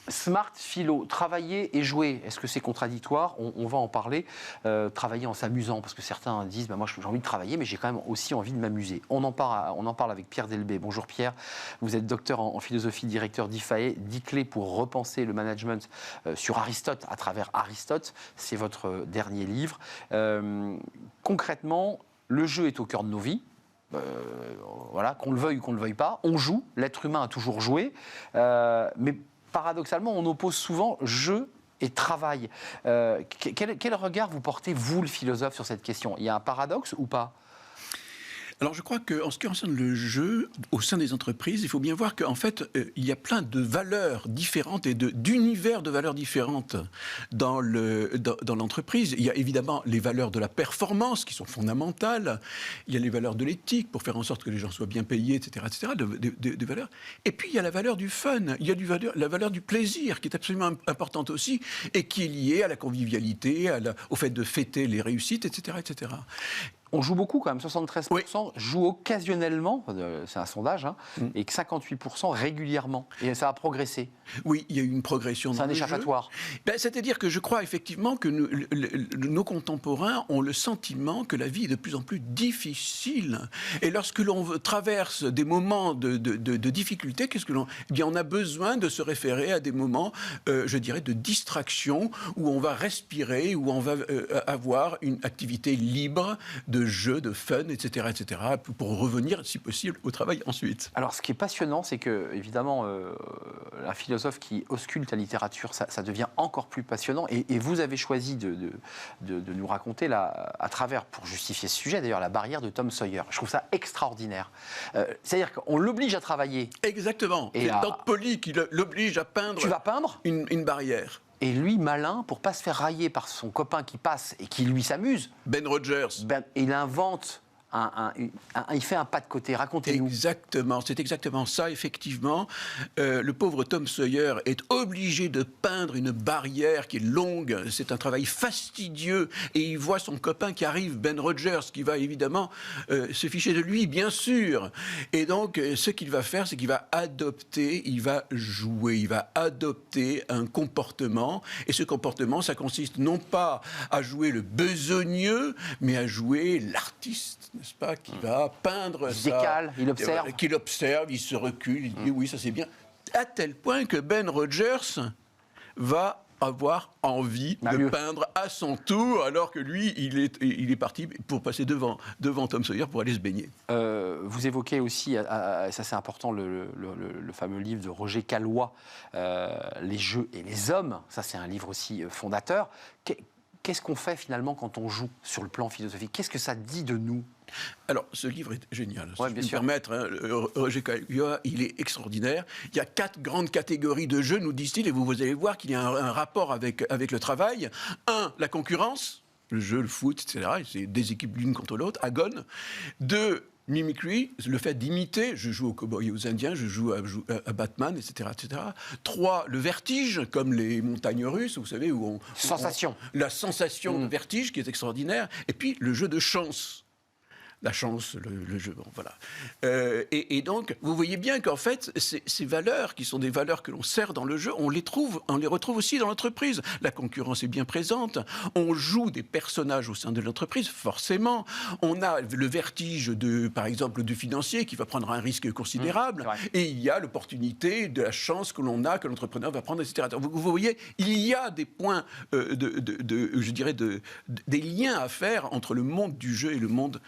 Smart philo, travailler et jouer, est-ce que c'est contradictoire? On va en parler. Travailler en s'amusant, parce que certains disent moi j'ai envie de travailler, mais j'ai quand même aussi envie de m'amuser. On en parle avec Pierre Delbé. Bonjour Pierre, vous êtes docteur en philosophie, directeur d'IFAE, 10 clés pour repenser le management sur Aristote, à travers Aristote. C'est votre dernier livre. Concrètement, le jeu est au cœur de nos vies. Voilà, qu'on le veuille ou qu'on ne le veuille pas, on joue, l'être humain a toujours joué, mais paradoxalement, on oppose souvent jeu et travail. Quel regard vous portez, vous, le philosophe, sur cette question? Il y a un paradoxe ou pas? Alors je crois qu'en ce qui concerne le jeu, au sein des entreprises, il faut bien voir qu'en fait, il y a plein de valeurs différentes et d'univers de valeurs différentes dans l'entreprise. Il y a évidemment les valeurs de la performance qui sont fondamentales. Il y a les valeurs de l'éthique pour faire en sorte que les gens soient bien payés, etc., des valeurs. Et puis il y a la valeur du fun, il y a la valeur du plaisir qui est absolument importante aussi et qui est liée à la convivialité, au fait de fêter les réussites, etc., etc. On joue beaucoup quand même, 73% jouent occasionnellement, c'est un sondage, et que 58% régulièrement. Et ça a progressé. Oui, il y a eu une progression dans le jeu. C'est un échappatoire. C'est-à-dire que je crois effectivement que nos contemporains ont le sentiment que la vie est de plus en plus difficile. Et lorsque l'on traverse des moments de difficulté, eh bien, on a besoin de se référer à des moments, je dirais, de distraction, où on va respirer, où on va avoir une activité libre, de jeu, de fun, etc., pour revenir, si possible, au travail ensuite. Alors, ce qui est passionnant, c'est que, évidemment, un philosophe qui ausculte la littérature, ça devient encore plus passionnant. Et vous avez choisi de nous raconter, là, à travers, pour justifier ce sujet, d'ailleurs, la barrière de Tom Sawyer. Je trouve ça extraordinaire. C'est-à-dire qu'on l'oblige à travailler. Exactement. C'est Todd Polly qui l'oblige à peindre. Tu vas peindre une barrière. Et lui, malin, pour pas se faire railler par son copain qui passe et qui lui s'amuse. Ben Rogers. Il invente il fait un pas de côté. Racontez-nous. Exactement, c'est exactement ça, effectivement. Le pauvre Tom Sawyer est obligé de peindre une barrière qui est longue. C'est un travail fastidieux. Et il voit son copain qui arrive, Ben Rogers, qui va évidemment se ficher de lui, bien sûr. Et donc, ce qu'il va faire, c'est qu'il va adopter, il va jouer, il va adopter un comportement. Et ce comportement, ça consiste non pas à jouer le besogneux, mais à jouer l'artiste, n'est-ce pas, qui va peindre ça. Il décale, il observe. Qu'il observe, il se recule, il dit oui, ça c'est bien. À tel point que Ben Rogers va avoir envie de peindre à son tour, alors que lui, il est parti pour passer devant Tom Sawyer pour aller se baigner. Vous évoquez aussi, ça c'est important, le fameux livre de Roger Caillois, Les jeux et les hommes. Ça c'est un livre aussi fondateur. Qu'est-ce qu'on fait finalement quand on joue sur le plan philosophique? Qu'est-ce que ça dit de nous? Alors, ce livre est génial. Si ouais, je peux me permettre, Roger Caillois, il est extraordinaire. Il y a 4 grandes catégories de jeux, nous dit-il, et vous allez voir qu'il y a un rapport avec le travail. 1, la concurrence, le jeu, le foot, etc. C'est des équipes l'une contre l'autre, agone. 2, mimicry, le fait d'imiter, je joue aux cow-boys et aux indiens, je joue à Batman, etc., etc. 3, le vertige, comme les montagnes russes, vous savez, où la sensation de vertige qui est extraordinaire. Et puis, le jeu de chance. La chance, le jeu, bon, voilà. Et donc, vous voyez bien qu'en fait, ces valeurs, qui sont des valeurs que l'on sert dans le jeu, on les retrouve aussi dans l'entreprise. La concurrence est bien présente. On joue des personnages au sein de l'entreprise, forcément. On a le vertige, par exemple, du financier qui va prendre un risque considérable. Et il y a l'opportunité de la chance que l'on a, que l'entrepreneur va prendre, etc. Donc, vous voyez, il y a des points, je dirais, des liens à faire entre le monde du jeu et le monde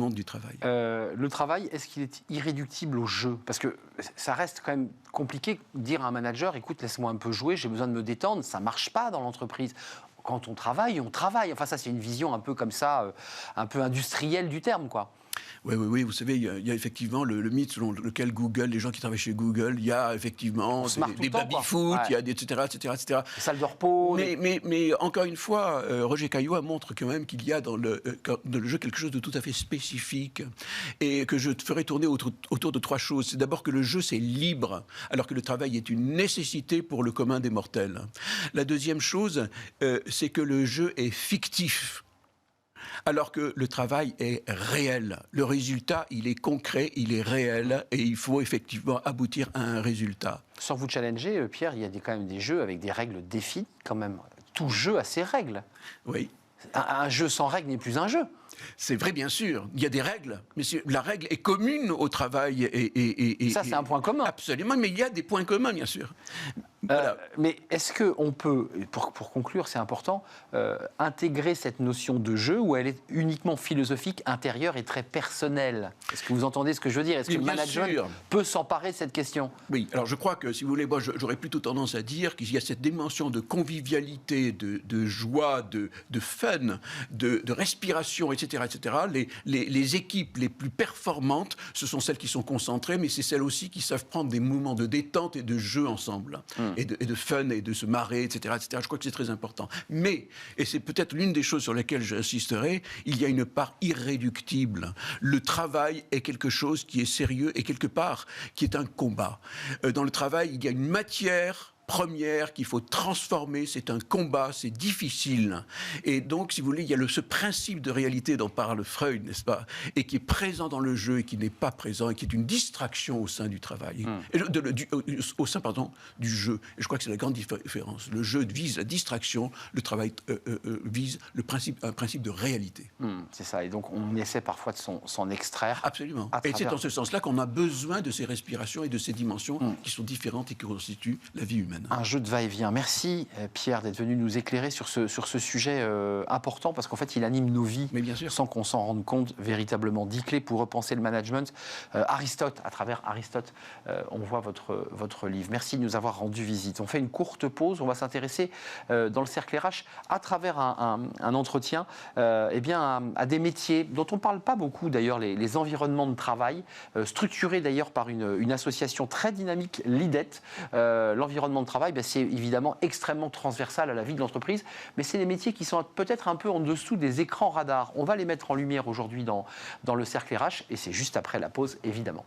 du travail. Le travail, est-ce qu'il est irréductible au jeu? Parce que ça reste quand même compliqué de dire à un manager, écoute, laisse-moi un peu jouer, j'ai besoin de me détendre. Ça ne marche pas dans l'entreprise. Quand on travaille, on travaille. Enfin, ça, c'est une vision un peu comme ça, un peu industrielle du terme, quoi. Oui, vous savez, il y a effectivement le mythe selon lequel Google, les gens qui travaillent chez Google, il y a effectivement des baby-foot, il y a des etc. Des salles de repos. Mais encore une fois, Roger Caillois montre quand même qu'il y a dans le jeu quelque chose de tout à fait spécifique et que je ferai tourner autour de 3 choses. C'est d'abord que le jeu, c'est libre, alors que le travail est une nécessité pour le commun des mortels. La deuxième chose, c'est que le jeu est fictif. Alors que le travail est réel. Le résultat, il est concret, il est réel, et il faut effectivement aboutir à un résultat. Sans vous challenger, Pierre, il y a quand même des jeux avec des règles définies, quand même. Tout jeu a ses règles. Oui. Un jeu sans règles n'est plus un jeu. C'est vrai, bien sûr. Il y a des règles. Mais la règle est commune au travail. Ça, c'est un point commun. Absolument, mais il y a des points communs, bien sûr. Voilà. Mais est-ce qu'on peut, pour conclure, c'est important, intégrer cette notion de jeu où elle est uniquement philosophique, intérieure et très personnelle? Est-ce que vous entendez ce que je veux dire? Est-ce que le management peut s'emparer de cette question? Oui, alors je crois que, si vous voulez, moi j'aurais plutôt tendance à dire qu'il y a cette dimension de convivialité, de joie, de fun, de respiration, etc. etc. Les équipes les plus performantes, ce sont celles qui sont concentrées, mais c'est celles aussi qui savent prendre des moments de détente et de jeu ensemble. Et de fun, et de se marrer, etc., etc. Je crois que c'est très important. Mais, et c'est peut-être l'une des choses sur lesquelles j'insisterai, il y a une part irréductible. Le travail est quelque chose qui est sérieux et quelque part qui est un combat. Dans le travail, il y a une matière première qu'il faut transformer, c'est un combat, c'est difficile. Et donc, si vous voulez, il y a ce principe de réalité dont parle Freud, n'est-ce pas, et qui est présent dans le jeu et qui n'est pas présent, et qui est une distraction au sein du travail, au sein, du jeu. Et je crois que c'est la grande différence. Le jeu vise la distraction, le travail vise un principe de réalité. C'est ça, et donc on essaie parfois de s'en extraire. Absolument. Et c'est dans ce sens-là qu'on a besoin de ces respirations et de ces dimensions qui sont différentes et qui constituent la vie humaine. Un jeu de va-et-vient. Merci Pierre d'être venu nous éclairer sur ce sujet important, parce qu'en fait il anime nos vies sans qu'on s'en rende compte véritablement. 10 clés pour repenser le management. Aristote, à travers Aristote, on voit votre livre. Merci de nous avoir rendu visite. On fait une courte pause, on va s'intéresser dans le cercle RH à travers un entretien à des métiers dont on ne parle pas beaucoup d'ailleurs, les environnements de travail, structurés d'ailleurs par une association très dynamique, l'IDET. L'environnement de travail, c'est évidemment extrêmement transversal à la vie de l'entreprise, mais c'est des métiers qui sont peut-être un peu en dessous des écrans radars. On va les mettre en lumière aujourd'hui dans le cercle RH, et c'est juste après la pause, évidemment.